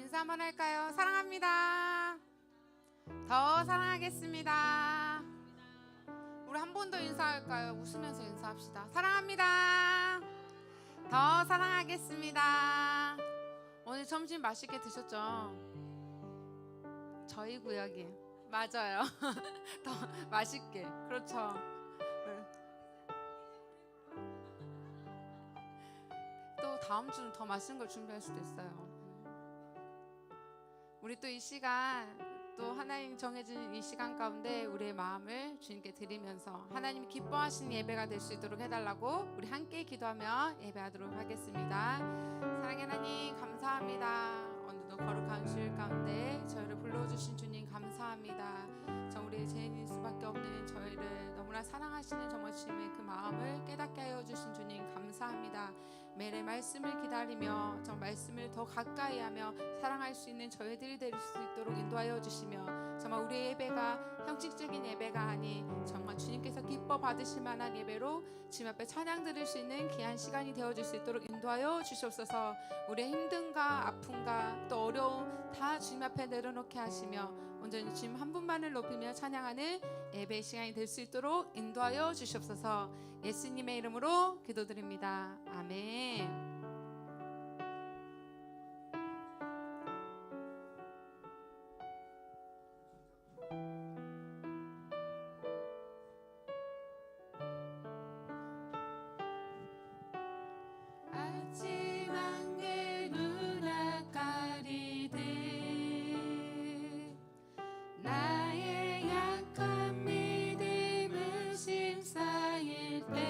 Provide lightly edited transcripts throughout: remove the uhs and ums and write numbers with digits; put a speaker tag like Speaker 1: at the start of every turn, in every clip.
Speaker 1: 인사 한번 할까요? 사랑합니다. 더 사랑하겠습니다. 우리 한 번 더 인사할까요? 웃으면서 인사합시다. 사랑합니다. 더 사랑하겠습니다. 오늘 점심 맛있게 드셨죠? 저희 구역이 맞아요. 더 맛있게. 그렇죠. 또 다음 주는 더 맛있는 걸 준비할 수도 있어요. 우리 또 이 시간, 또 하나님 정해진 이 시간 가운데 우리의 마음을 주님께 드리면서 하나님이 기뻐하시는 예배가 될 수 있도록 해달라고 우리 함께 기도하며 예배하도록 하겠습니다. 사랑의 하나님 감사합니다. 오늘도 거룩한 주일 가운데 저희를 불러주신 주님 감사합니다. 저 우리의 죄인일 수밖에 없는 저희를 너무나 사랑하시는 정말 주님의 그 마음을 깨닫게 하여 주신 주님 감사합니다. 매일 말씀을 기다리며 저 말씀을 더 가까이 하며 사랑할 수 있는 저희들이 될 수 있도록 인도하여 주시며 정말 우리의 예배가 형식적인 예배가 아닌 정말 주님께서 기뻐 받으실 만한 예배로 주님 앞에 찬양 드릴 수 있는 귀한 시간이 되어줄 수 있도록 인도하여 주시옵소서. 우리의 힘듦과 아픔과 또 어려움 다 주님 앞에 내려놓게 하시며 온전히 주님 한 분만을 높이며 찬양하는 예배 시간이 될 수 있도록 인도하여 주시옵소서. 예수님의 이름으로 기도드립니다. 아멘. 아침 안개 눈앞 가리듯 나의 약한 믿음은 심사일 때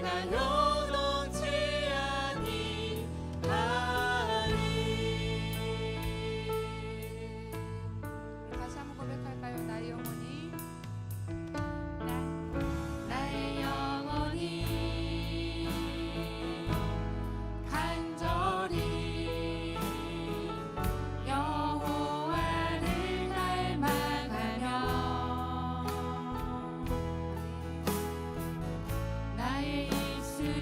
Speaker 2: 내가 요동치 아니하리.
Speaker 1: 다시 한번 고백할까요? 나의 영혼이 나의 영혼이 간절히 여호와를 닮아가며 나의 입술이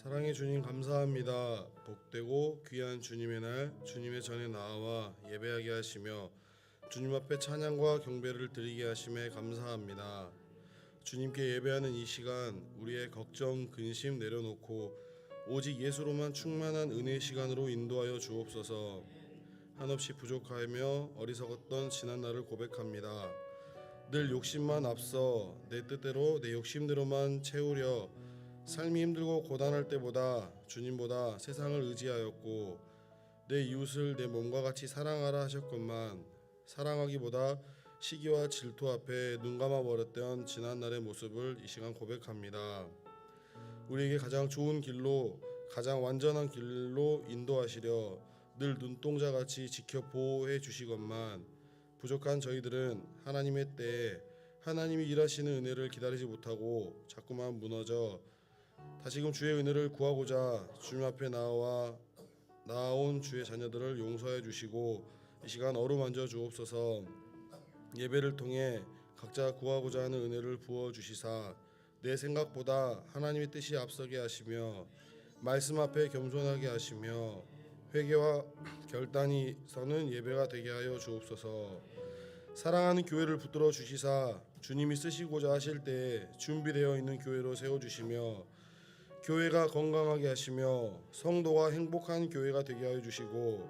Speaker 3: 사랑의 주님 감사합니다. 복되고 귀한 주님의 날 주님의 전에 나와 예배하게 하시며 주님 앞에 찬양과 경배를 드리게 하심에 감사합니다. 주님께 예배하는 이 시간 우리의 걱정 근심 내려놓고 오직 예수로만 충만한 은혜의 시간으로 인도하여 주옵소서. 한없이 부족하며 어리석었던 지난 날을 고백합니다. 늘 욕심만 앞서 내 뜻대로 내 욕심대로만 채우려 삶이 힘들고 고단할 때보다 주님보다 세상을 의지하였고 내 이웃을 내 몸과 같이 사랑하라 하셨건만 사랑하기보다 시기와 질투 앞에 눈 감아 버렸던 지난날의 모습을 이 시간 고백합니다. 우리에게 가장 좋은 길로 가장 완전한 길로 인도하시려 늘 눈동자같이 지켜 보호해 주시건만 부족한 저희들은 하나님의 때에 하나님이 일하시는 은혜를 기다리지 못하고 자꾸만 무너져 다시금 주의 은혜를 구하고자 주님 앞에 나아온 주의 자녀들을 용서해 주시고 이 시간 어루만져 주옵소서. 예배를 통해 각자 구하고자 하는 은혜를 부어 주시사 내 생각보다 하나님의 뜻이 앞서게 하시며 말씀 앞에 겸손하게 하시며 회개와 결단이 서는 예배가 되게 하여 주옵소서. 사랑하는 교회를 붙들어 주시사 주님이 쓰시고자 하실 때에 준비되어 있는 교회로 세워주시며 교회가 건강하게 하시며 성도가 행복한 교회가 되게 하여 주시고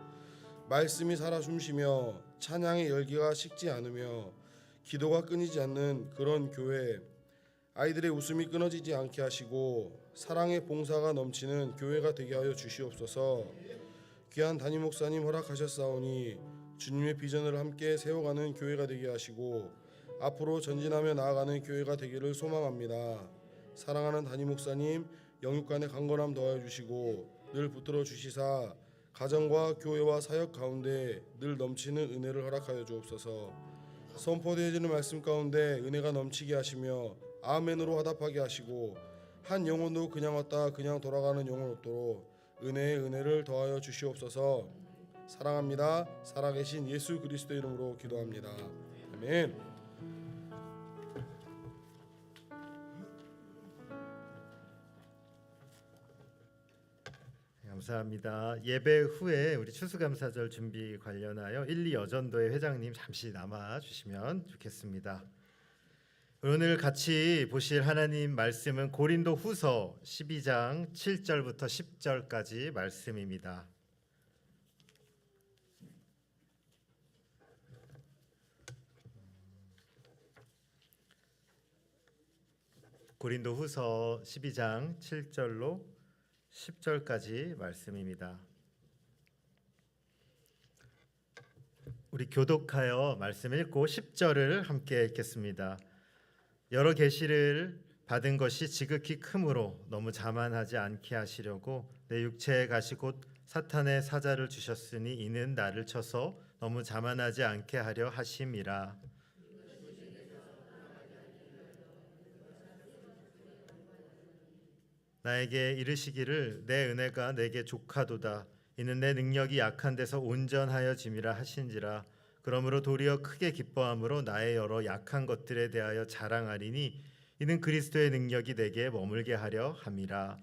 Speaker 3: 말씀이 살아 숨쉬며 찬양의 열기가 식지 않으며 기도가 끊이지 않는 그런 교회, 아이들의 웃음이 끊어지지 않게 하시고 사랑의 봉사가 넘치는 교회가 되게 하여 주시옵소서. 귀한 담임 목사님 허락하셨사오니 주님의 비전을 함께 세워가는 교회가 되게 하시고 앞으로 전진하며 나아가는 교회가 되기를 소망합니다. 사랑하는 담임 목사님 영육간의 강건함 더하여 주시고 늘 붙들어 주시사 가정과 교회와 사역 가운데 늘 넘치는 은혜를 허락하여 주옵소서. 선포되어지는 말씀 가운데 은혜가 넘치게 하시며 아멘으로 화답하게 하시고 한 영혼도 그냥 왔다 그냥 돌아가는 영혼 없도록 은혜의 은혜를 더하여 주시옵소서. 사랑합니다. 살아계신 예수 그리스도 이름으로 기도합니다. 아멘.
Speaker 4: 감사합니다. 예배 후에 우리 추수감사절 준비 관련하여 1, 2 여전도의 회장님 잠시 남아 주시면 좋겠습니다. 오늘 같이 보실 하나님 말씀은 고린도 후서 12장 7절부터 10절까지 말씀입니다. 고린도 후서 12장 7절로 10절까지 말씀입니다. 우리 교독하여 말씀 읽고 10절을 함께 읽겠습니다. 여러 계시를 받은 것이 지극히 크므로 너무 자만하지 않게 하시려고 내 육체에 가시 곧 사탄의 사자를 주셨으니 이는 나를 쳐서 너무 자만하지 않게 하려 하심이라. 나에게 이르시기를 내 은혜가 내게 족하도다. 이는 내 능력이 약한 데서 온전하여 짐이라 하신지라. 그러므로 도리어 크게 기뻐함으로 나의 여러 약한 것들에 대하여 자랑하리니 이는 그리스도의 능력이 내게 머물게 하려 함이라.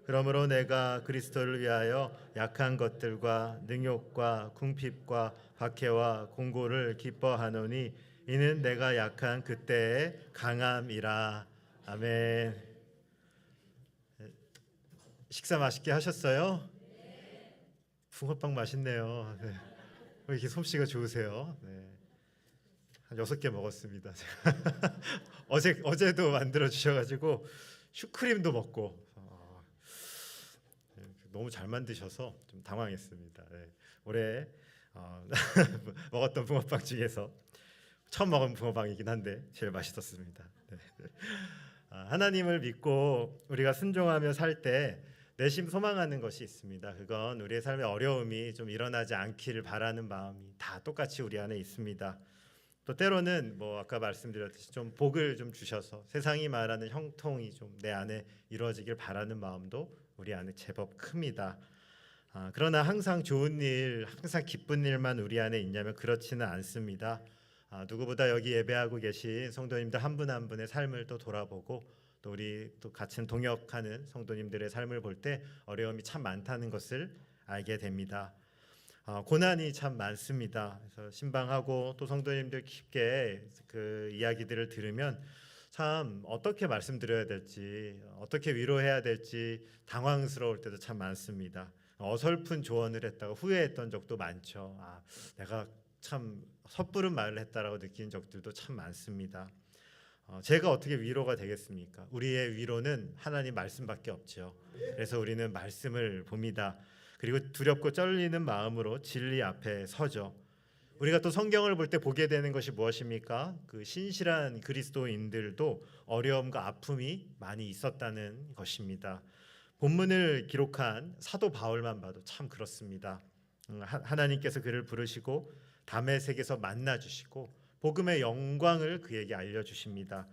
Speaker 4: 그러므로 내가 그리스도를 위하여 약한 것들과 능욕과 궁핍과 박해와 공고를 기뻐하노니 이는 내가 약한 그때의 강함이라. 아멘. 식사 맛있게 하셨어요? 붕어빵 맛있네요. 네. 왜 이렇게 솜씨가 좋으세요? 네. 한 6개 먹었습니다. 어제도 만들어 주셔가지고 슈크림도 먹고 너무 잘 만드셔서 좀 당황했습니다. 네. 올해 먹었던 붕어빵 중에서 처음 먹은 붕어빵이긴 한데 제일 맛있었습니다. 네. 하나님을 믿고 우리가 순종하며 살 때 내심 소망하는 것이 있습니다. 그건 우리의 삶에 어려움이 좀 일어나지 않기를 바라는 마음이 다 똑같이 우리 안에 있습니다. 또 때로는 아까 말씀드렸듯이 좀 복을 좀 주셔서 세상이 말하는 형통이 좀 내 안에 이루어지길 바라는 마음도 우리 안에 제법 큽니다. 그러나 항상 좋은 일, 항상 기쁜 일만 우리 안에 있냐면 그렇지는 않습니다. 누구보다 여기 예배하고 계신 성도님들 한 분 한 분의 삶을 또 돌아보고 또 우리 또 같이 동역하는 성도님들의 삶을 볼 때 어려움이 참 많다는 것을 알게 됩니다. 고난이 참 많습니다. 그래서 신방하고 또 성도님들 깊게 그 이야기들을 들으면 참 어떻게 말씀드려야 될지, 어떻게 위로해야 될지 당황스러울 때도 참 많습니다. 어설픈 조언을 했다가 후회했던 적도 많죠. 내가 참 섣부른 말을 했다라고 느낀 적들도 참 많습니다. 제가 어떻게 위로가 되겠습니까? 우리의 위로는 하나님 말씀밖에 없죠. 그래서 우리는 말씀을 봅니다. 그리고 두렵고 떨리는 마음으로 진리 앞에 서죠. 우리가 또 성경을 볼 때 보게 되는 것이 무엇입니까? 그 신실한 그리스도인들도 어려움과 아픔이 많이 있었다는 것입니다. 본문을 기록한 사도 바울만 봐도 참 그렇습니다. 하나님께서 그를 부르시고 다메섹에서 만나 주시고 복음의 영광을 그에게 알려주십니다.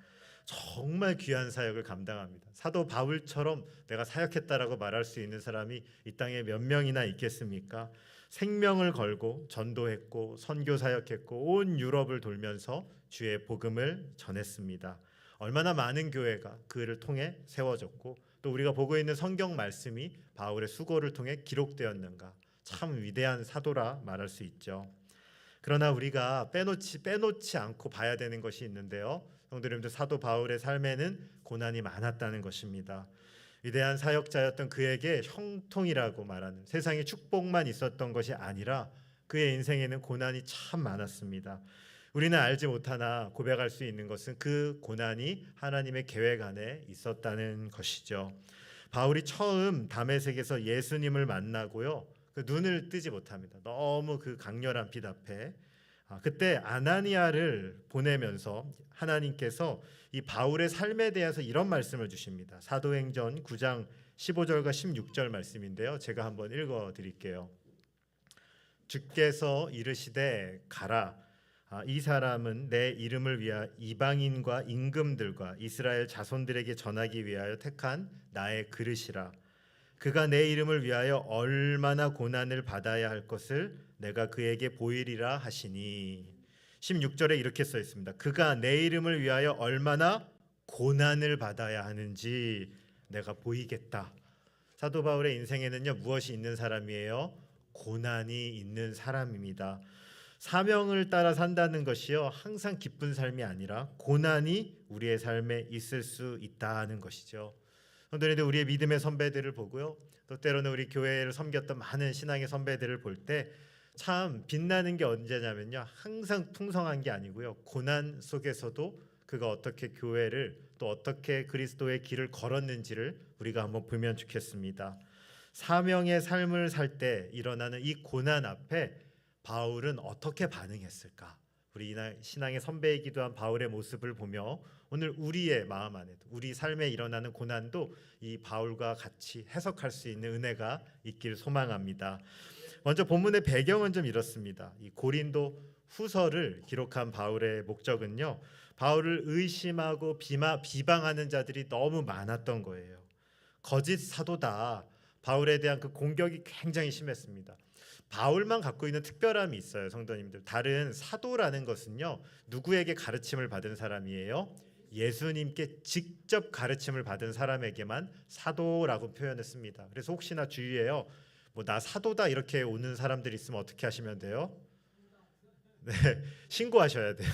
Speaker 4: 정말 귀한 사역을 감당합니다. 사도 바울처럼 내가 사역했다라고 말할 수 있는 사람이 이 땅에 몇 명이나 있겠습니까? 생명을 걸고 전도했고 선교 사역했고 온 유럽을 돌면서 주의 복음을 전했습니다. 얼마나 많은 교회가 그를 통해 세워졌고 또 우리가 보고 있는 성경 말씀이 바울의 수고를 통해 기록되었는가. 참 위대한 사도라 말할 수 있죠. 그러나 우리가 빼놓지 않고 봐야 되는 것이 있는데요. 성도님들, 사도 바울의 삶에는 고난이 많았다는 것입니다. 위대한 사역자였던 그에게 형통이라고 말하는 세상에 축복만 있었던 것이 아니라 그의 인생에는 고난이 참 많았습니다. 우리는 알지 못하나 고백할 수 있는 것은 그 고난이 하나님의 계획 안에 있었다는 것이죠. 바울이 처음 다메섹에서 예수님을 만나고요. 그 눈을 뜨지 못합니다. 너무 그 강렬한 빛 앞에 그때 아나니아를 보내면서 하나님께서 이 바울의 삶에 대해서 이런 말씀을 주십니다. 사도행전 9장 15절과 16절 말씀인데요. 제가 한번 읽어 드릴게요. 주께서 이르시되 가라. 이 사람은 내 이름을 위하여 이방인과 임금들과 이스라엘 자손들에게 전하기 위하여 택한 나의 그릇이라. 그가 내 이름을 위하여 얼마나 고난을 받아야 할 것을 내가 그에게 보이리라 하시니. 16절에 이렇게 써 있습니다. 그가 내 이름을 위하여 얼마나 고난을 받아야 하는지 내가 보이겠다. 사도 바울의 인생에는요, 무엇이 있는 사람이에요? 고난이 있는 사람입니다. 사명을 따라 산다는 것이요, 항상 기쁜 삶이 아니라 고난이 우리의 삶에 있을 수 있다는 것이죠. 오늘도 우리의 믿음의 선배들을 보고요, 또 때로는 우리 교회를 섬겼던 많은 신앙의 선배들을 볼 때 참 빛나는 게 언제냐면요, 항상 풍성한 게 아니고요, 고난 속에서도 그가 어떻게 교회를 또 어떻게 그리스도의 길을 걸었는지를 우리가 한번 보면 좋겠습니다. 사명의 삶을 살 때 일어나는 이 고난 앞에 바울은 어떻게 반응했을까? 우리 신앙의 선배이기도 한 바울의 모습을 보며 오늘 우리의 마음 안에도 우리 삶에 일어나는 고난도 이 바울과 같이 해석할 수 있는 은혜가 있길 소망합니다. 먼저 본문의 배경은 좀 이렇습니다. 이 고린도 후서를 기록한 바울의 목적은요, 바울을 의심하고 비방하는 자들이 너무 많았던 거예요. 거짓 사도다. 바울에 대한 그 공격이 굉장히 심했습니다. 바울만 갖고 있는 특별함이 있어요, 성도님들. 다른 사도라는 것은요, 누구에게 가르침을 받은 사람이에요? 예수님께 직접 가르침을 받은 사람에게만 사도라고 표현했습니다. 그래서 혹시나 주위에요, 나 사도다 이렇게 오는 사람들이 있으면 어떻게 하시면 돼요? 네, 신고하셔야 돼요.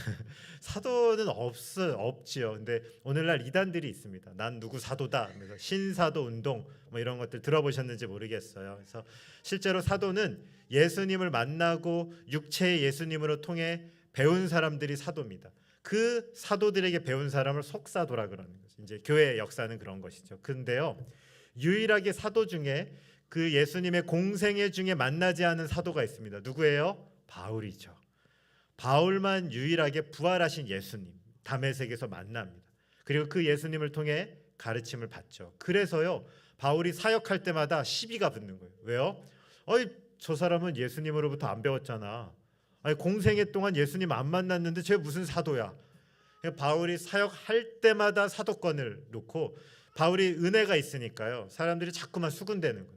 Speaker 4: 사도는 없지요. 근데 오늘날 이단들이 있습니다. 난 누구 사도다. 그래서 신사도 운동 이런 것들 들어보셨는지 모르겠어요. 그래서 실제로 사도는 예수님을 만나고 육체의 예수님으로 통해 배운 사람들이 사도입니다. 그 사도들에게 배운 사람을 속사도라 그러는 거죠. 이제 교회의 역사는 그런 것이죠. 근데요, 유일하게 사도 중에 그 예수님의 공생애 중에 만나지 않은 사도가 있습니다. 누구예요? 바울이죠. 바울만 유일하게 부활하신 예수님 다메섹에서 만납니다. 그리고 그 예수님을 통해 가르침을 받죠. 그래서요, 바울이 사역할 때마다 시비가 붙는 거예요. 왜요? 저 사람은 예수님으로부터 안 배웠잖아. 공생애 동안 예수님 안 만났는데 쟤 무슨 사도야. 바울이 사역할 때마다 사도권을 놓고, 바울이 은혜가 있으니까요, 사람들이 자꾸만 수군대는 거예요.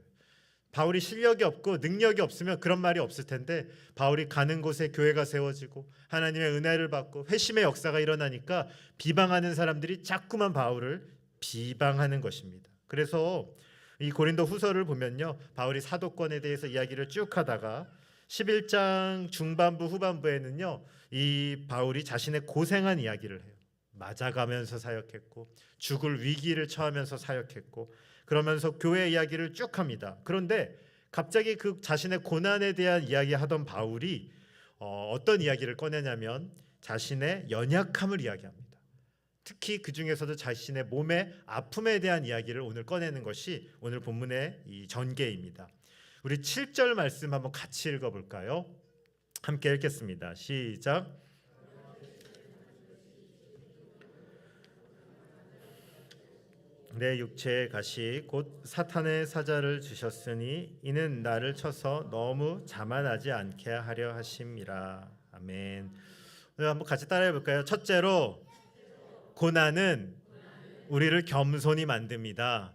Speaker 4: 바울이 실력이 없고 능력이 없으면 그런 말이 없을 텐데, 바울이 가는 곳에 교회가 세워지고 하나님의 은혜를 받고 회심의 역사가 일어나니까 비방하는 사람들이 자꾸만 바울을 비방하는 것입니다. 그래서 이 고린도 후서를 보면요, 바울이 사도권에 대해서 이야기를 쭉 하다가 11장 중반부 후반부에는요, 이 바울이 자신의 고생한 이야기를 해요. 맞아가면서 사역했고 죽을 위기를 처하면서 사역했고 그러면서 교회 이야기를 쭉 합니다. 그런데 갑자기 그 자신의 고난에 대한 이야기하던 바울이 어떤 이야기를 꺼내냐면 자신의 연약함을 이야기합니다. 특히 그 중에서도 자신의 몸의 아픔에 대한 이야기를 오늘 꺼내는 것이 오늘 본문의 이 전개입니다. 우리 7절 말씀 한번 같이 읽어볼까요? 함께 읽겠습니다. 시작. 내 육체의 가시 곧 사탄의 사자를 주셨으니 이는 나를 쳐서 너무 자만하지 않게 하려 하심이라. 아멘. 오늘 한번 같이 따라해 볼까요? 첫째로 고난은 우리를 겸손히 만듭니다.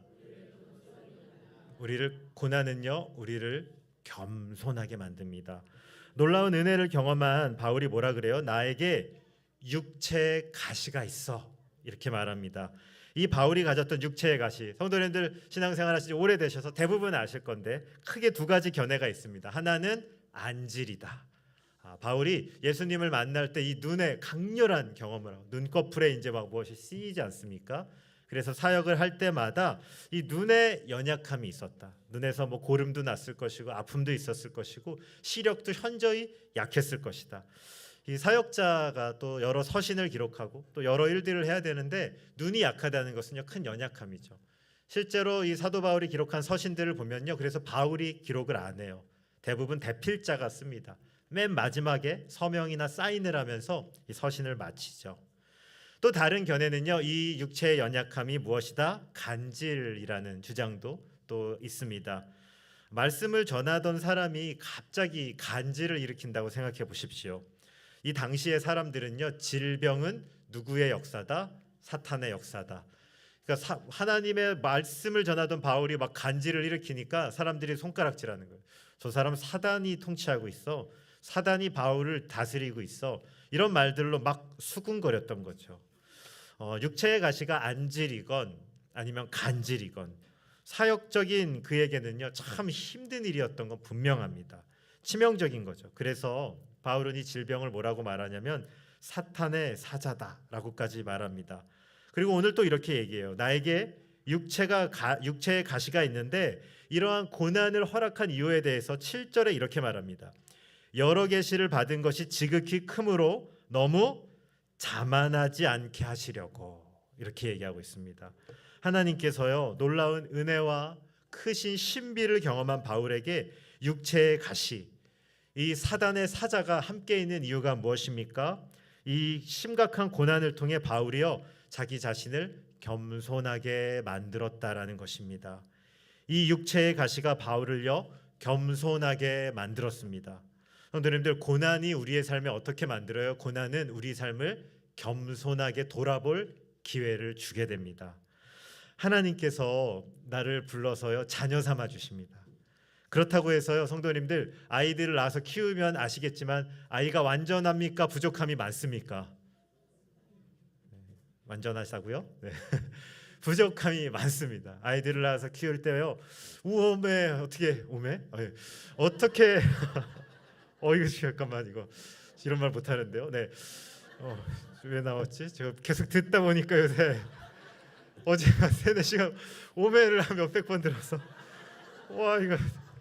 Speaker 4: 고난은요, 우리를 겸손하게 만듭니다. 놀라운 은혜를 경험한 바울이 뭐라 그래요? 나에게 육체의 가시가 있어, 이렇게 말합니다. 이 바울이 가졌던 육체의 가시, 성도님들 신앙생활 하신 지 오래되셔서 대부분 아실 건데 크게 두 가지 견해가 있습니다. 하나는 안질이다. 바울이 예수님을 만날 때 이 눈에 강렬한 경험을 하고 눈꺼풀에 이제 막 무엇이 쓰이지 않습니까? 그래서 사역을 할 때마다 이 눈에 연약함이 있었다. 눈에서 뭐 고름도 났을 것이고 아픔도 있었을 것이고 시력도 현저히 약했을 것이다. 이 사역자가 또 여러 서신을 기록하고 또 여러 일들을 해야 되는데 눈이 약하다는 것은요, 큰 연약함이죠. 실제로 이 사도 바울이 기록한 서신들을 보면요, 그래서 바울이 기록을 안 해요. 대부분 대필자가 씁니다. 맨 마지막에 서명이나 사인을 하면서 이 서신을 마치죠. 또 다른 견해는요, 이 육체의 연약함이 무엇이다? 간질이라는 주장도 또 있습니다. 말씀을 전하던 사람이 갑자기 간질을 일으킨다고 생각해 보십시오. 이 당시의 사람들은요, 질병은 누구의 역사다? 사탄의 역사다. 그러니까 하나님의 말씀을 전하던 바울이 막 간질을 일으키니까 사람들이 손가락질하는 거예요. 저 사람 사단이 통치하고 있어. 사단이 바울을 다스리고 있어. 이런 말들로 막 수군거렸던 거죠. 육체의 가시가 안질이건 아니면 간질이건 사역적인 그에게는요, 참 힘든 일이었던 건 분명합니다. 치명적인 거죠. 그래서 바울은 이 질병을 뭐라고 말하냐면 사탄의 사자다라고까지 말합니다. 그리고 오늘 또 이렇게 얘기해요. 나에게 육체의 가시가 있는데 이러한 고난을 허락한 이유에 대해서 7절에 이렇게 말합니다. 여러 계시를 받은 것이 지극히 크므로 너무 자만하지 않게 하시려고, 이렇게 얘기하고 있습니다. 하나님께서요, 놀라운 은혜와 크신 신비를 경험한 바울에게 육체의 가시, 이 사단의 사자가 함께 있는 이유가 무엇입니까? 이 심각한 고난을 통해 바울이요, 자기 자신을 겸손하게 만들었다라는 것입니다. 이 육체의 가시가 바울을요, 겸손하게 만들었습니다. 성도님들, 고난이 우리의 삶에 어떻게 만들어요? 고난은 우리 삶을 겸손하게 돌아볼 기회를 주게 됩니다. 하나님께서 나를 불러서요, 자녀 삼아 주십니다. 그렇다고 해서요, 성도님들, 아이들을 낳아서 키우면 아시겠지만 아이가 완전합니까? 부족함이 많습니까? 완전하다고요? 네. 부족함이 많습니다. 아이들을 낳아서 키울 때요, 우엄에 어떻게 오메? 어떻게 이거 잠깐만, 이거 이런 말 못 하는데요. 네. 왜 나왔지? 제가 계속 듣다 보니까 요새 어제 3-4시간 오메를 한 몇백 번 들어서 와, 이거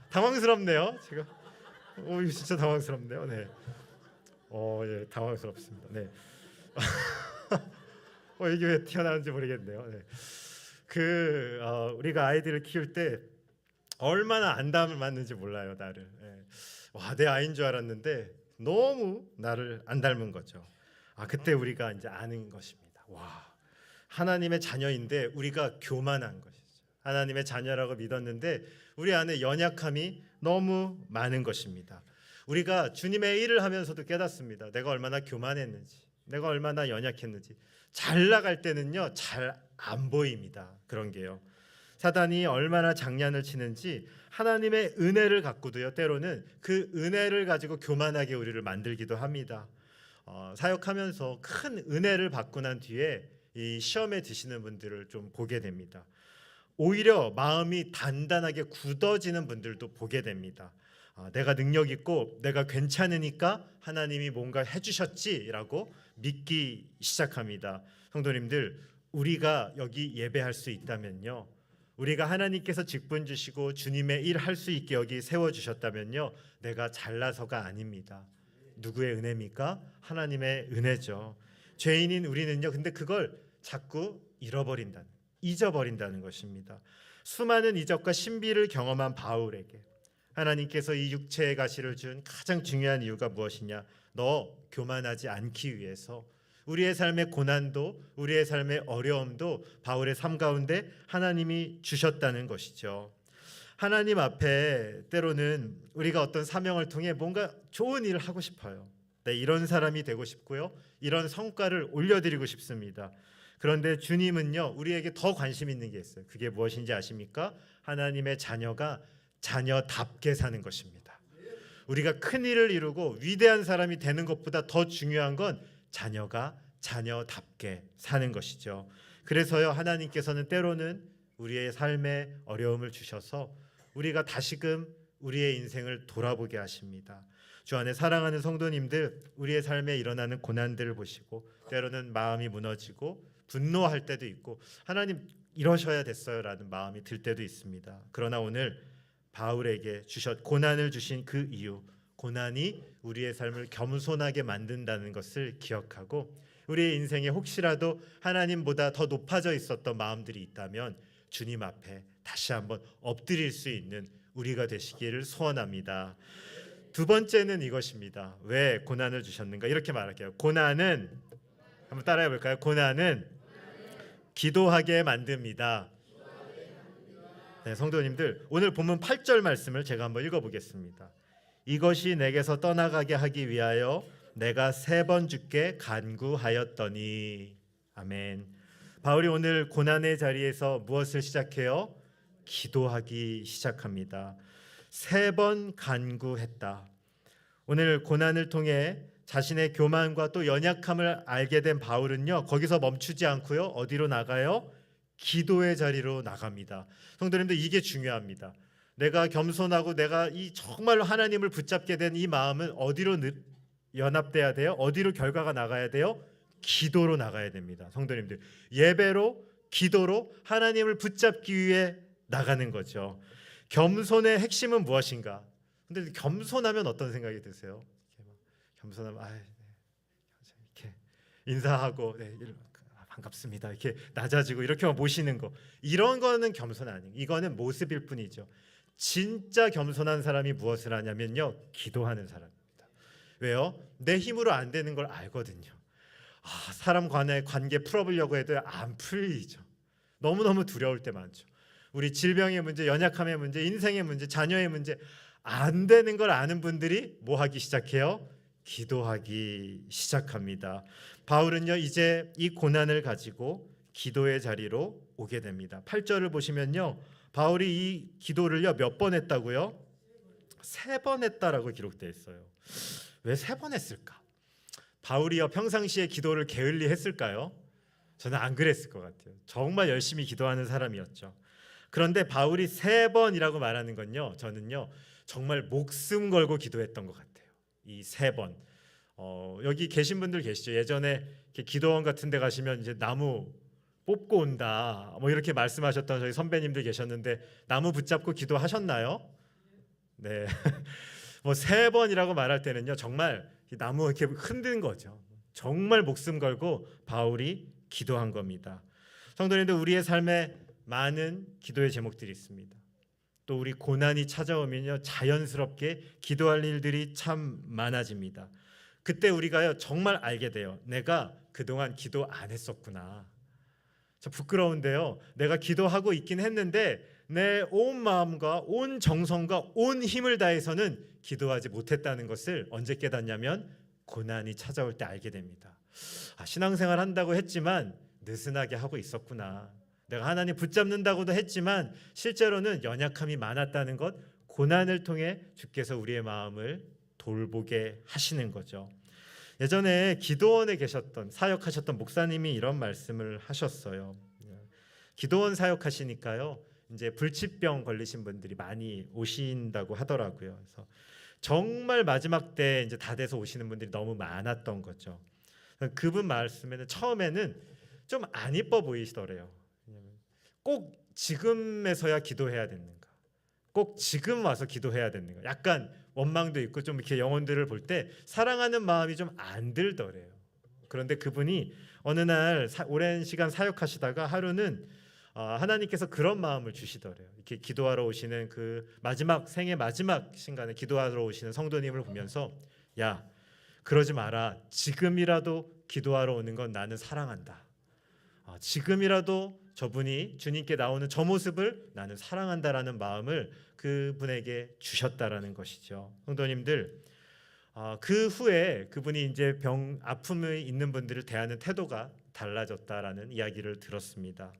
Speaker 4: 당황스럽네요. 제가 이거 진짜 당황스럽네요. 네. 예, 당황스럽습니다. 네. 이게 왜 튀어나오는지 모르겠네요. 네. 우리가 아이들을 키울 때 얼마나 안 닮았는지 몰라요, 나를. 네. 와, 내 아이인 줄 알았는데 너무 나를 안 닮은 거죠. 그때 우리가 이제 아는 것입니다. 와, 하나님의 자녀인데 우리가 교만한 것이죠. 하나님의 자녀라고 믿었는데 우리 안에 연약함이 너무 많은 것입니다. 우리가 주님의 일을 하면서도 깨닫습니다. 내가 얼마나 교만했는지, 내가 얼마나 연약했는지. 잘 나갈 때는요, 잘 안 보입니다. 그런 게요. 사단이 얼마나 장난을 치는지 하나님의 은혜를 갖고도요, 때로는 그 은혜를 가지고 교만하게 우리를 만들기도 합니다. 사역하면서 큰 은혜를 받고 난 뒤에 이 시험에 드시는 분들을 좀 보게 됩니다. 오히려 마음이 단단하게 굳어지는 분들도 보게 됩니다. 내가 능력 있고 내가 괜찮으니까 하나님이 뭔가 해주셨지라고 믿기 시작합니다. 성도님들, 우리가 여기 예배할 수 있다면요, 우리가 하나님께서 직분 주시고 주님의 일 할 수 있게 여기 세워주셨다면요, 내가 잘나서가 아닙니다. 누구의 은혜입니까? 하나님의 은혜죠. 죄인인 우리는요, 근데 그걸 자꾸 잊어버린다는 것입니다. 수많은 이적과 신비를 경험한 바울에게 하나님께서 이 육체의 가시를 준 가장 중요한 이유가 무엇이냐? 너 교만하지 않기 위해서 우리의 삶의 고난도, 우리의 삶의 어려움도 바울의 삶 가운데 하나님이 주셨다는 것이죠. 하나님 앞에 때로는 우리가 어떤 사명을 통해 뭔가 좋은 일을 하고 싶어요. 네, 이런 사람이 되고 싶고요, 이런 성과를 올려드리고 싶습니다. 그런데 주님은요, 우리에게 더 관심 있는 게 있어요. 그게 무엇인지 아십니까? 하나님의 자녀가 자녀답게 사는 것입니다. 우리가 큰 일을 이루고 위대한 사람이 되는 것보다 더 중요한 건 자녀가 자녀답게 사는 것이죠. 그래서요, 하나님께서는 때로는 우리의 삶에 어려움을 주셔서 우리가 다시금 우리의 인생을 돌아보게 하십니다. 주 안에 사랑하는 성도님들, 우리의 삶에 일어나는 고난들을 보시고 때로는 마음이 무너지고 분노할 때도 있고 하나님 이러셔야 됐어요라는 마음이 들 때도 있습니다. 그러나 오늘 바울에게 고난을 주신 그 이유, 고난이 우리의 삶을 겸손하게 만든다는 것을 기억하고 우리의 인생에 혹시라도 하나님보다 더 높아져 있었던 마음들이 있다면 주님 앞에 다시 한번 엎드릴 수 있는 우리가 되시기를 소원합니다. 두 번째는 이것입니다. 왜 고난을 주셨는가? 이렇게 말할게요. 고난은, 한번 따라해 볼까요? 고난은 기도하게 만듭니다. 네, 성도님들, 오늘 본문 8절 말씀을 제가 한번 읽어보겠습니다. 이것이 내게서 떠나가게 하기 위하여 내가 3번 주께 간구하였더니. 아멘. 바울이 오늘 고난의 자리에서 무엇을 시작해요? 기도하기 시작합니다. 3번 간구했다. 오늘 고난을 통해 자신의 교만과 또 연약함을 알게 된 바울은요, 거기서 멈추지 않고요, 어디로 나가요? 기도의 자리로 나갑니다. 성도님들, 이게 중요합니다. 내가 겸손하고 내가 이 정말로 하나님을 붙잡게 된 이 마음은 어디로 연합돼야 돼요? 어디로 결과가 나가야 돼요? 기도로 나가야 됩니다. 성도님들, 예배로, 기도로 하나님을 붙잡기 위해 나가는 거죠. 겸손의 핵심은 무엇인가? 근데 겸손하면 어떤 생각이 드세요? 겸손하면 이렇게 인사하고 반갑습니다, 이렇게 낮아지고 이렇게 모시는 거, 이런 거는 겸손 아니에요. 이거는 모습일 뿐이죠. 진짜 겸손한 사람이 무엇을 하냐면요, 기도하는 사람입니다. 왜요? 내 힘으로 안 되는 걸 알거든요. 사람 간의 관계 풀어보려고 해도 안 풀리죠. 너무너무 두려울 때 많죠. 우리 질병의 문제, 연약함의 문제, 인생의 문제, 자녀의 문제, 안 되는 걸 아는 분들이 뭐 하기 시작해요? 기도하기 시작합니다. 바울은요, 이제 이 고난을 가지고 기도의 자리로 오게 됩니다. 8절을 보시면요, 바울이 이 기도를요 몇 번 했다고요? 3번 했다라고 기록되어 있어요. 왜 3번 했을까? 바울이요 평상시에 기도를 게을리 했을까요? 저는 안 그랬을 것 같아요. 정말 열심히 기도하는 사람이었죠. 그런데 바울이 3번이라고 말하는 건요, 저는요 정말 목숨 걸고 기도했던 것 같아요. 이 3번. 여기 계신 분들 계시죠? 예전에 이렇게 기도원 같은 데 가시면 이제 나무 뽑고 온다, 뭐 이렇게 말씀하셨던 저희 선배님들 계셨는데 나무 붙잡고 기도하셨나요? 네. 뭐 3번이라고 말할 때는요, 정말 나무 이렇게 흔든 거죠. 정말 목숨 걸고 바울이 기도한 겁니다. 성도님들, 우리의 삶에 많은 기도의 제목들이 있습니다. 또 우리 고난이 찾아오면요, 자연스럽게 기도할 일들이 참 많아집니다. 그때 우리가요 정말 알게 돼요. 내가 그동안 기도 안 했었구나. 저 부끄러운데요, 내가 기도하고 있긴 했는데 내 온 마음과 온 정성과 온 힘을 다해서는 기도하지 못했다는 것을 언제 깨닫냐면 고난이 찾아올 때 알게 됩니다. 신앙생활 한다고 했지만 느슨하게 하고 있었구나. 내가 하나님 붙잡는다고도 했지만 실제로는 연약함이 많았다는 것, 고난을 통해 주께서 우리의 마음을 돌보게 하시는 거죠. 예전에 기도원에 계셨던 사역하셨던 목사님이 이런 말씀을 하셨어요. 기도원 사역하시니까요, 이제 불치병 걸리신 분들이 많이 오신다고 하더라고요. 그래서 정말 마지막 때 이제 다 돼서 오시는 분들이 너무 많았던 거죠. 그분 말씀에는 처음에는 좀 안 이뻐 보이시더래요. 꼭 지금에서야 기도해야 되는가? 꼭 지금 와서 기도해야 되는가? 약간 원망도 있고 좀 이렇게 영혼들을 볼 때 사랑하는 마음이 좀 안 들더래요. 그런데 그분이 어느 날 오랜 시간 사역하시다가 하루는 하나님께서 그런 마음을 주시더래요. 이렇게 기도하러 오시는 그 마지막 생애 마지막 순간에 기도하러 오시는 성도님을 보면서 야, 그러지 마라. 지금이라도 기도하러 오는 건 나는 사랑한다. 지금이라도 저분이 주님께 나오는 저 모습을 나는 사랑한다라는 마음을 그분에게 주셨다라는 것이죠. 성도님들, 그 후에 그분이 이제 아픔이 있는 분들을 대하는 태도가 달라졌다라는 이야기를 들었습니다.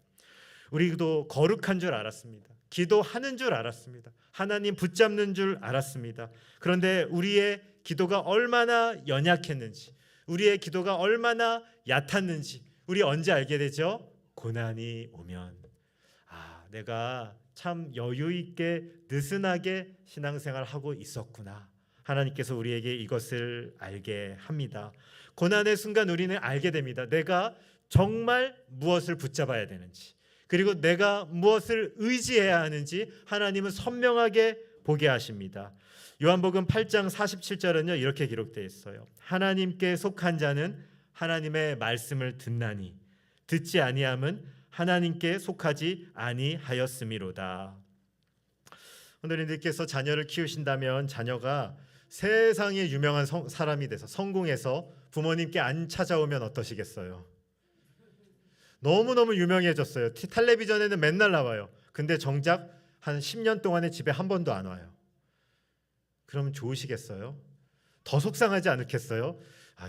Speaker 4: 우리도 거룩한 줄 알았습니다. 기도하는 줄 알았습니다. 하나님 붙잡는 줄 알았습니다. 그런데 우리의 기도가 얼마나 연약했는지, 우리의 기도가 얼마나 얕았는지 우리 언제 알게 되죠? 고난이 오면 내가 참 여유 있게 느슨하게 신앙생활을 하고 있었구나. 하나님께서 우리에게 이것을 알게 합니다. 고난의 순간 우리는 알게 됩니다. 내가 정말 무엇을 붙잡아야 되는지, 그리고 내가 무엇을 의지해야 하는지 하나님은 선명하게 보게 하십니다. 요한복음 8장 47절은요 이렇게 기록되어 있어요. 하나님께 속한 자는 하나님의 말씀을 듣나니 듣지 아니함은 하나님께 속하지 아니하였음이로다. 오늘님들께서 자녀를 키우신다면 자녀가 세상에 유명한 사람이 돼서 성공해서 부모님께 안 찾아오면 어떠시겠어요? 너무너무 유명해졌어요. 텔레비전에는 맨날 나와요. 근데 정작 한 10년 동안에 집에 한 번도 안 와요. 그러면 좋으시겠어요? 더 속상하지 않겠어요?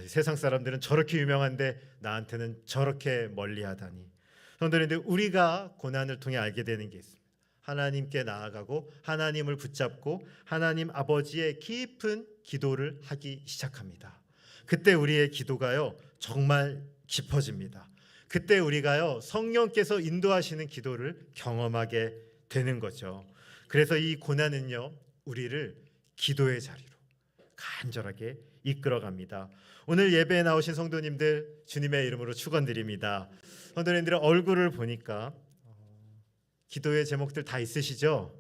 Speaker 4: 세상 사람들은 저렇게 유명한데 나한테는 저렇게 멀리하다니. 성도님들, 우리가 고난을 통해 알게 되는 게 있습니다. 하나님께 나아가고 하나님을 붙잡고 하나님 아버지의 깊은 기도를 하기 시작합니다. 그때 우리의 기도가요 정말 깊어집니다. 그때 우리가요 성령께서 인도하시는 기도를 경험하게 되는 거죠. 그래서 이 고난은요 우리를 기도의 자리로 간절하게 이끌어갑니다. 오늘 예배에 나오신 성도님들 주님의 이름으로 축원드립니다. 성도님들의 얼굴을 보니까 기도의 제목들 다 있으시죠?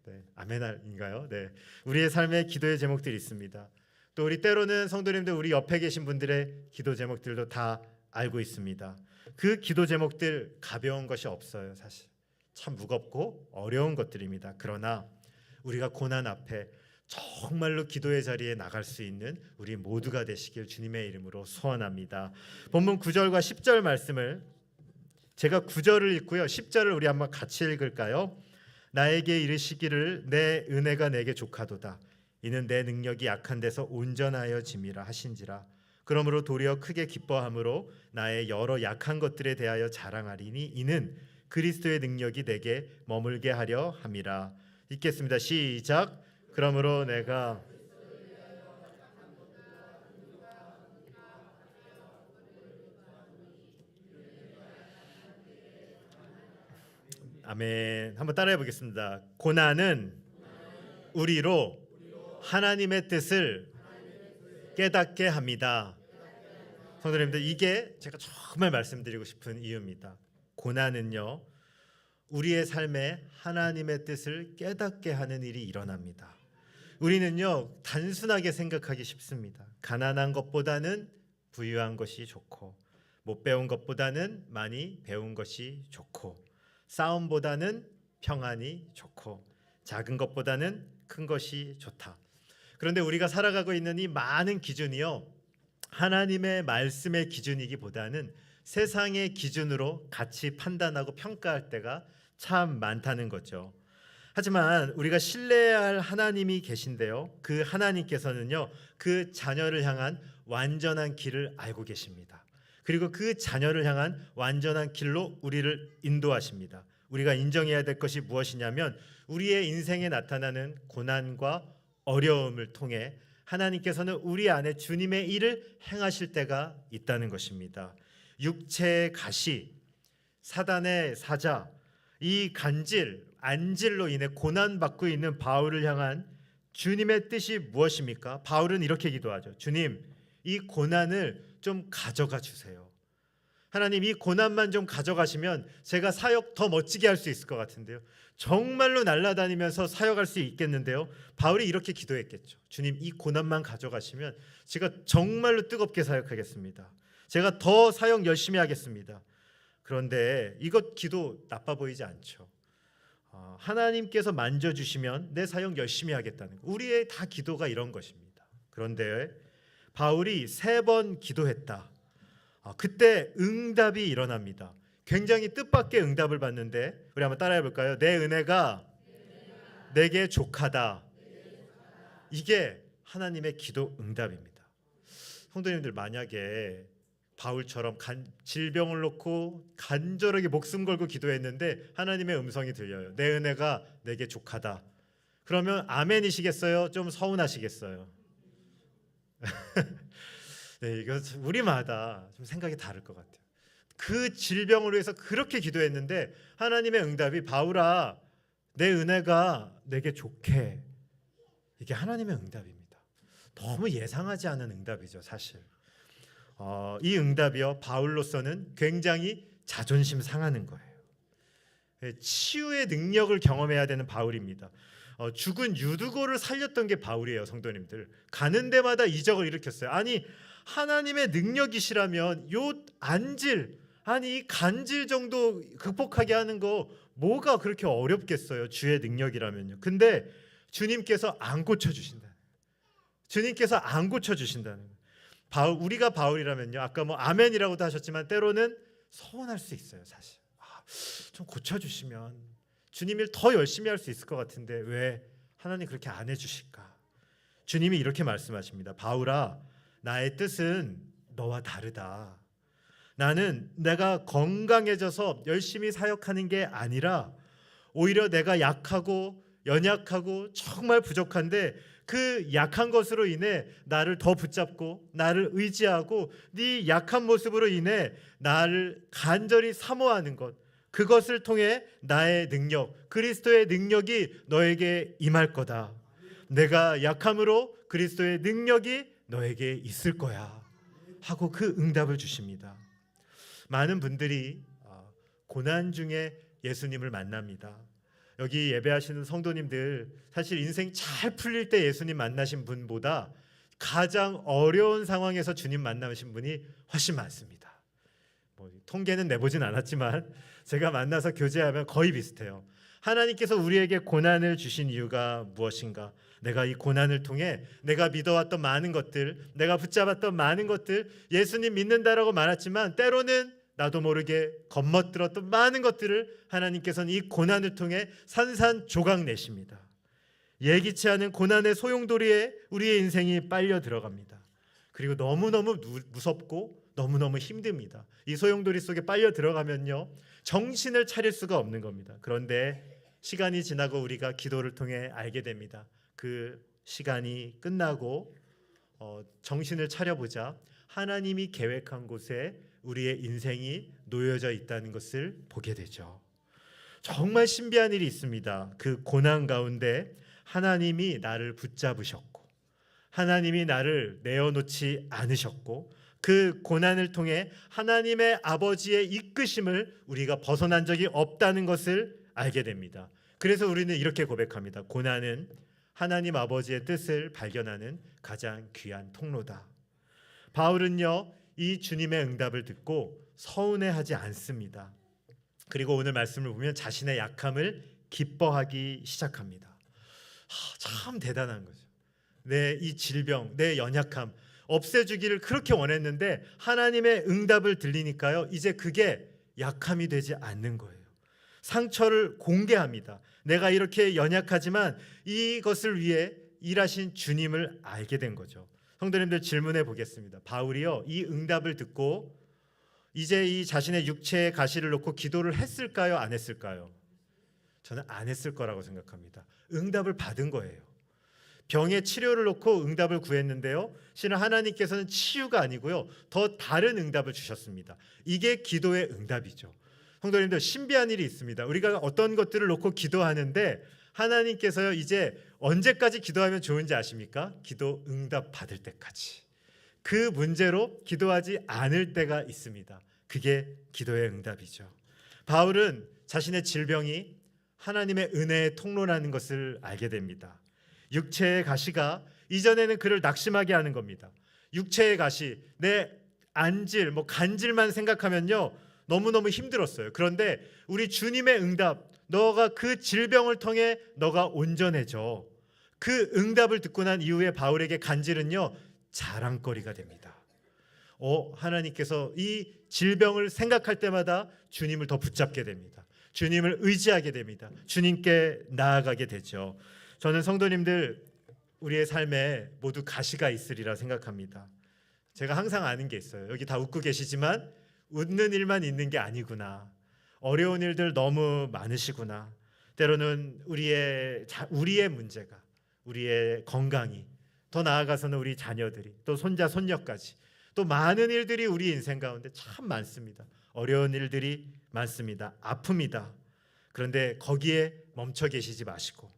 Speaker 4: 네, 아멘인가요? 네, 우리의 삶에 기도의 제목들이 있습니다. 또 우리 때로는 성도님들 우리 옆에 계신 분들의 기도 제목들도 다 알고 있습니다. 그 기도 제목들 가벼운 것이 없어요. 사실 참 무겁고 어려운 것들입니다. 그러나 우리가 고난 앞에 정말로 기도의 자리에 나갈 수 있는 우리 모두가 되시길 주님의 이름으로 소원합니다. 본문 9절과 10절 말씀을 제가 9절을 읽고요 10절을 우리 한번 같이 읽을까요? 나에게 이르시기를 내 은혜가 내게 족하도다. 이는 내 능력이 약한 데서 온전하여 짐이라 하신지라. 그러므로 도리어 크게 기뻐함으로 나의 여러 약한 것들에 대하여 자랑하리니 이는 그리스도의 능력이 내게 머물게 하려 함이라. 읽겠습니다. 시작. 그러므로 내가 아멘. 한번 따라해 보겠습니다. 고난은 우리로 하나님의 뜻을 깨닫게 합니다. 성도님들, 이게 제가 정말 말씀드리고 싶은 이유입니다. 고난은요 우리의 삶에 하나님의 뜻을 깨닫게 하는 일이 일어납니다. 우리는요 단순하게 생각하기 쉽습니다. 가난한 것보다는 부유한 것이 좋고, 못 배운 것보다는 많이 배운 것이 좋고, 싸움보다는 평안이 좋고, 작은 것보다는 큰 것이 좋다. 그런데 우리가 살아가고 있는 이 많은 기준이요 하나님의 말씀의 기준이기보다는 세상의 기준으로 같이 판단하고 평가할 때가 참 많다는 거죠. 하지만 우리가 신뢰해야 할 하나님이 계신데요, 그 하나님께서는요 그 자녀를 향한 완전한 길을 알고 계십니다. 그리고 그 자녀를 향한 완전한 길로 우리를 인도하십니다. 우리가 인정해야 될 것이 무엇이냐면 우리의 인생에 나타나는 고난과 어려움을 통해 하나님께서는 우리 안에 주님의 일을 행하실 때가 있다는 것입니다. 육체의 가시, 사단의 사자, 이 간질, 안질로 인해 고난받고 있는 바울을 향한 주님의 뜻이 무엇입니까? 바울은 이렇게 기도하죠. 주님, 이 고난을 좀 가져가 주세요. 하나님, 이 고난만 좀 가져가시면 제가 사역 더 멋지게 할 수 있을 것 같은데요. 정말로 날아다니면서 사역할 수 있겠는데요. 바울이 이렇게 기도했겠죠. 주님, 이 고난만 가져가시면 제가 정말로 뜨겁게 사역하겠습니다. 제가 더 사역 열심히 하겠습니다. 그런데 이것 기도 나빠 보이지 않죠. 하나님께서 만져주시면 내 사역 열심히 하겠다는 거. 우리의 다 기도가 이런 것입니다. 그런데 바울이 3번 기도했다. 그때 응답이 일어납니다. 굉장히 뜻밖의 응답을 받는데 우리 한번 따라해 볼까요? 내 은혜가 내게 족하다. 이게 하나님의 기도 응답입니다. 성도님들, 만약에 바울처럼 질병을 놓고 간절하게 목숨 걸고 기도했는데 하나님의 음성이 들려요. 내 은혜가 내게 족하다. 그러면 아멘이시겠어요? 좀 서운하시겠어요? 네, 이거 우리마다 좀 생각이 다를 것 같아요. 그 질병을 위해서 그렇게 기도했는데 하나님의 응답이 바울아, 내 은혜가 내게 좋게. 이게 하나님의 응답입니다. 너무 예상하지 않은 응답이죠, 사실. 이 응답이요, 바울로서는 굉장히 자존심 상하는 거예요. 치유의 능력을 경험해야 되는 바울입니다. 죽은 유두고를 살렸던 게 바울이에요, 성도님들. 가는 데마다 이적을 일으켰어요. 아니, 하나님의 능력이시라면 요 안질, 아니 이 간질 정도 극복하게 하는 거 뭐가 그렇게 어렵겠어요, 주의 능력이라면요. 근데 주님께서 안 고쳐주신다. 주님께서 안 고쳐주신다는 거예요. 우리가 바울이라면요, 아까 뭐 아멘이라고도 하셨지만 때로는 서운할 수 있어요, 사실. 좀 고쳐주시면 주님 일 더 열심히 할 수 있을 것 같은데 왜 하나님 그렇게 안 해주실까? 주님이 이렇게 말씀하십니다. 바울아, 나의 뜻은 너와 다르다. 나는 내가 건강해져서 열심히 사역하는 게 아니라 오히려 내가 약하고 연약하고 정말 부족한데 그 약한 것으로 인해 나를 더 붙잡고 나를 의지하고 네 약한 모습으로 인해 나를 간절히 사모하는 것, 그것을 통해 나의 능력, 그리스도의 능력이 너에게 임할 거다. 내가 약함으로 그리스도의 능력이 너에게 있을 거야 하고 그 응답을 주십니다. 많은 분들이 고난 중에 예수님을 만납니다. 여기 예배하시는 성도님들, 사실 인생 잘 풀릴 때 예수님 만나신 분보다 가장 어려운 상황에서 주님 만나신 분이 훨씬 많습니다. 통계는 내보진 않았지만 제가 만나서 교제하면 거의 비슷해요. 하나님께서 우리에게 고난을 주신 이유가 무엇인가? 내가 이 고난을 통해 내가 믿어왔던 많은 것들, 내가 붙잡았던 많은 것들, 예수님 믿는다라고 말했지만 때로는 나도 모르게 겁먹들었던 많은 것들을 하나님께서는 이 고난을 통해 산산조각 내십니다. 예기치 않은 고난의 소용돌이에 우리의 인생이 빨려 들어갑니다. 그리고 너무너무 무섭고 너무너무 힘듭니다. 이 소용돌이 속에 빨려 들어가면요, 정신을 차릴 수가 없는 겁니다. 그런데 시간이 지나고 우리가 기도를 통해 알게 됩니다. 그 시간이 끝나고 정신을 차려보자 하나님이 계획한 곳에 우리의 인생이 놓여져 있다는 것을 보게 되죠. 정말 신비한 일이 있습니다. 그 고난 가운데 하나님이 나를 붙잡으셨고 하나님이 나를 내어놓지 않으셨고 그 고난을 통해 하나님의 아버지의 이끄심을 우리가 벗어난 적이 없다는 것을 알게 됩니다. 그래서 우리는 이렇게 고백합니다. 고난은 하나님 아버지의 뜻을 발견하는 가장 귀한 통로다. 바울은요, 이 주님의 응답을 듣고 서운해하지 않습니다. 그리고 오늘 말씀을 보면 자신의 약함을 기뻐하기 시작합니다. 참 대단한 거죠. 내 이 질병, 내 연약함 없애주기를 그렇게 원했는데 하나님의 응답을 들리니까요, 이제 그게 약함이 되지 않는 거예요. 상처를 공개합니다. 내가 이렇게 연약하지만 이것을 위해 일하신 주님을 알게 된 거죠. 성도님들, 질문해 보겠습니다. 바울이요, 이 응답을 듣고 이제 이 자신의 육체의 가시를 놓고 기도를 했을까요? 안 했을까요? 저는 안 했을 거라고 생각합니다. 응답을 받은 거예요. 병의 치료를 놓고 응답을 구했는데요. 실은 하나님께서는 치유가 아니고요, 더 다른 응답을 주셨습니다. 이게 기도의 응답이죠. 성도님들, 신비한 일이 있습니다. 우리가 어떤 것들을 놓고 기도하는데 하나님께서요, 이제 언제까지 기도하면 좋은지 아십니까? 기도 응답 받을 때까지. 그 문제로 기도하지 않을 때가 있습니다. 그게 기도의 응답이죠. 바울은 자신의 질병이 하나님의 은혜의 통로라는 것을 알게 됩니다. 육체의 가시가 이전에는 그를 낙심하게 하는 겁니다. 육체의 가시, 내 안질, 간질만 생각하면요, 너무너무 힘들었어요. 그런데 우리 주님의 응답, 너가 그 질병을 통해 너가 온전해져. 그 응답을 듣고 난 이후에 바울에게 간질은요, 자랑거리가 됩니다. 하나님께서 이 질병을 생각할 때마다 주님을 더 붙잡게 됩니다. 주님을 의지하게 됩니다. 주님께 나아가게 되죠. 저는 성도님들, 우리의 삶에 모두 가시가 있으리라 생각합니다. 제가 항상 아는 게 있어요. 여기 다 웃고 계시지만 웃는 일만 있는 게 아니구나. 어려운 일들 너무 많으시구나. 때로는 우리의 문제가, 우리의 건강이, 더 나아가서는 우리 자녀들이, 또 손자 손녀까지, 또 많은 일들이 우리 인생 가운데 참 많습니다. 어려운 일들이 많습니다. 아픕니다. 그런데 거기에 멈춰 계시지 마시고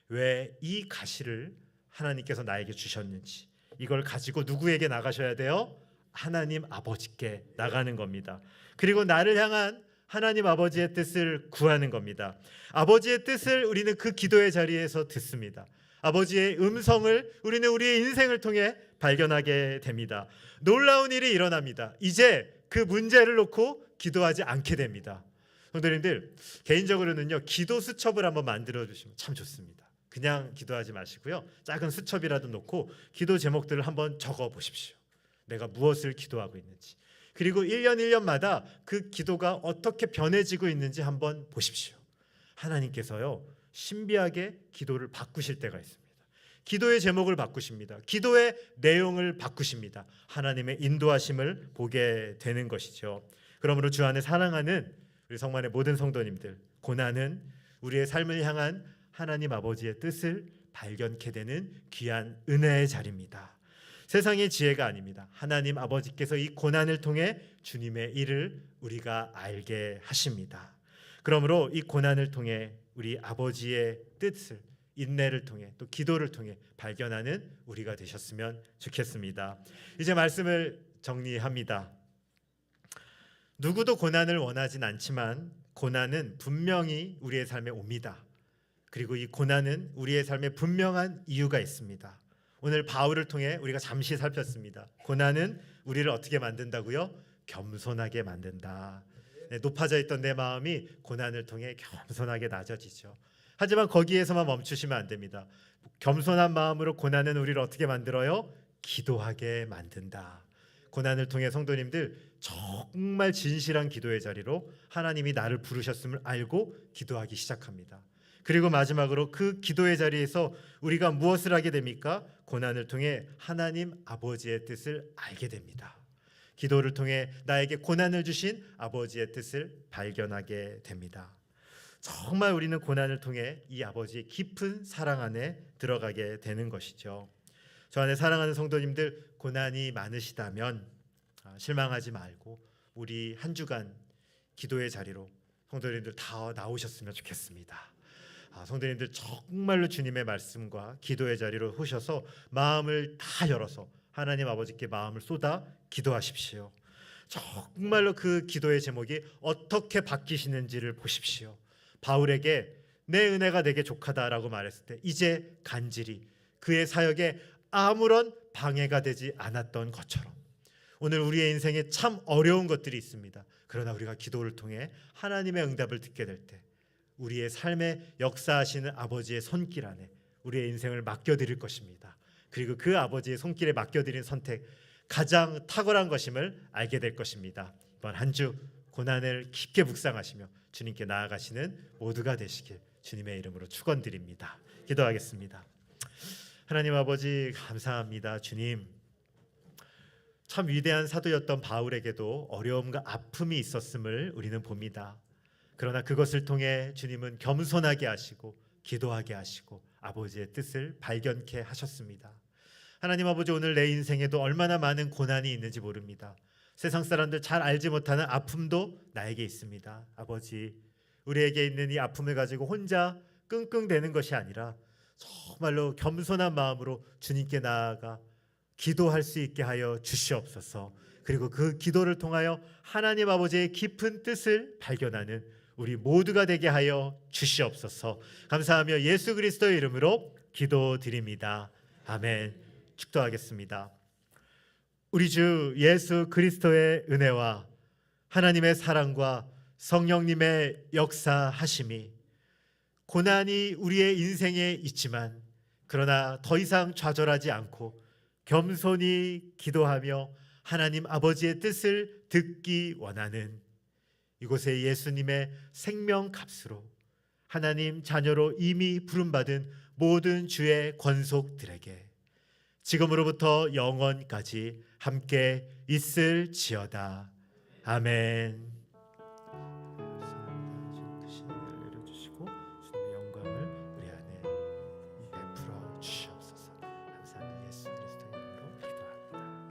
Speaker 4: 왜 이 가시를 하나님께서 나에게 주셨는지, 이걸 가지고 누구에게 나가셔야 돼요? 하나님 아버지께 나가는 겁니다. 그리고 나를 향한 하나님 아버지의 뜻을 구하는 겁니다. 아버지의 뜻을 우리는 그 기도의 자리에서 듣습니다. 아버지의 음성을 우리는 우리의 인생을 통해 발견하게 됩니다. 놀라운 일이 일어납니다. 이제 그 문제를 놓고 기도하지 않게 됩니다. 성도님들, 개인적으로는요, 기도 수첩을 한번 만들어 주시면 참 좋습니다. 그냥 기도하지 마시고요, 작은 수첩이라도 놓고 기도 제목들을 한번 적어 보십시오. 내가 무엇을 기도하고 있는지, 그리고 1년 1년마다 그 기도가 어떻게 변해지고 있는지 한번 보십시오. 하나님께서요, 신비하게 기도를 바꾸실 때가 있습니다. 기도의 제목을 바꾸십니다. 기도의 내용을 바꾸십니다. 하나님의 인도하심을 보게 되는 것이죠. 그러므로 주 안에 사랑하는 우리 성만의 모든 성도님들, 고난은 우리의 삶을 향한 하나님 아버지의 뜻을 발견케 되는 귀한 은혜의 자리입니다. 세상의 지혜가 아닙니다. 하나님 아버지께서 이 고난을 통해 주님의 일을 우리가 알게 하십니다. 그러므로 이 고난을 통해 우리 아버지의 뜻을, 인내를 통해, 또 기도를 통해 발견하는 우리가 되셨으면 좋겠습니다. 이제 말씀을 정리합니다. 누구도 고난을 원하진 않지만 고난은 분명히 우리의 삶에 옵니다. 그리고 이 고난은 우리의 삶에 분명한 이유가 있습니다. 오늘 바울을 통해 우리가 잠시 살폈습니다. 고난은 우리를 어떻게 만든다고요? 겸손하게 만든다. 높아져 있던 내 마음이 고난을 통해 겸손하게 낮아지죠. 하지만 거기에서만 멈추시면 안 됩니다. 겸손한 마음으로 고난은 우리를 어떻게 만들어요? 기도하게 만든다. 고난을 통해 성도님들, 정말 진실한 기도의 자리로 하나님이 나를 부르셨음을 알고 기도하기 시작합니다. 그리고 마지막으로 그 기도의 자리에서 우리가 무엇을 하게 됩니까? 고난을 통해 하나님 아버지의 뜻을 알게 됩니다. 기도를 통해 나에게 고난을 주신 아버지의 뜻을 발견하게 됩니다. 정말 우리는 고난을 통해 이 아버지의 깊은 사랑 안에 들어가게 되는 것이죠. 저 안에 사랑하는 성도님들, 고난이 많으시다면 실망하지 말고 우리 한 주간 기도의 자리로 성도님들 다 나오셨으면 좋겠습니다. 성도님들, 정말로 주님의 말씀과 기도의 자리로 오셔서 마음을 다 열어서 하나님 아버지께 마음을 쏟아 기도하십시오. 정말로 그 기도의 제목이 어떻게 바뀌시는지를 보십시오. 바울에게 내 은혜가 내게 족하다라고 말했을 때 이제 간질이 그의 사역에 아무런 방해가 되지 않았던 것처럼 오늘 우리의 인생에 참 어려운 것들이 있습니다. 그러나 우리가 기도를 통해 하나님의 응답을 듣게 될 때 우리의 삶에 역사하시는 아버지의 손길 안에 우리의 인생을 맡겨드릴 것입니다. 그리고 그 아버지의 손길에 맡겨드린 선택, 가장 탁월한 것임을 알게 될 것입니다. 이번 한 주 고난을 깊게 묵상하시며 주님께 나아가시는 모두가 되시길 주님의 이름으로 축원드립니다. 기도하겠습니다. 하나님 아버지, 감사합니다. 주님, 참 위대한 사도였던 바울에게도 어려움과 아픔이 있었음을 우리는 봅니다. 그러나 그것을 통해 주님은 겸손하게 하시고 기도하게 하시고 아버지의 뜻을 발견케 하셨습니다. 하나님 아버지, 오늘 내 인생에도 얼마나 많은 고난이 있는지 모릅니다. 세상 사람들 잘 알지 못하는 아픔도 나에게 있습니다. 아버지, 우리에게 있는 이 아픔을 가지고 혼자 끙끙대는 것이 아니라 정말로 겸손한 마음으로 주님께 나아가 기도할 수 있게 하여 주시옵소서. 그리고 그 기도를 통하여 하나님 아버지의 깊은 뜻을 발견하는 우리 모두가 되게 하여 주시옵소서. 감사하며 예수 그리스도의 이름으로 기도드립니다. 아멘. 축도하겠습니다. 우리 주 예수 그리스도의 은혜와 하나님의 사랑과 성령님의 역사하심이 고난이 우리의 인생에 있지만 그러나 더 이상 좌절하지 않고 겸손히 기도하며 하나님 아버지의 뜻을 듣기 원하는 이곳에 예수님의 생명값으로 하나님 자녀로 이미 부름받은 모든 주의 권속들에게 지금으로부터 영원까지 함께 있을지어다. 아멘.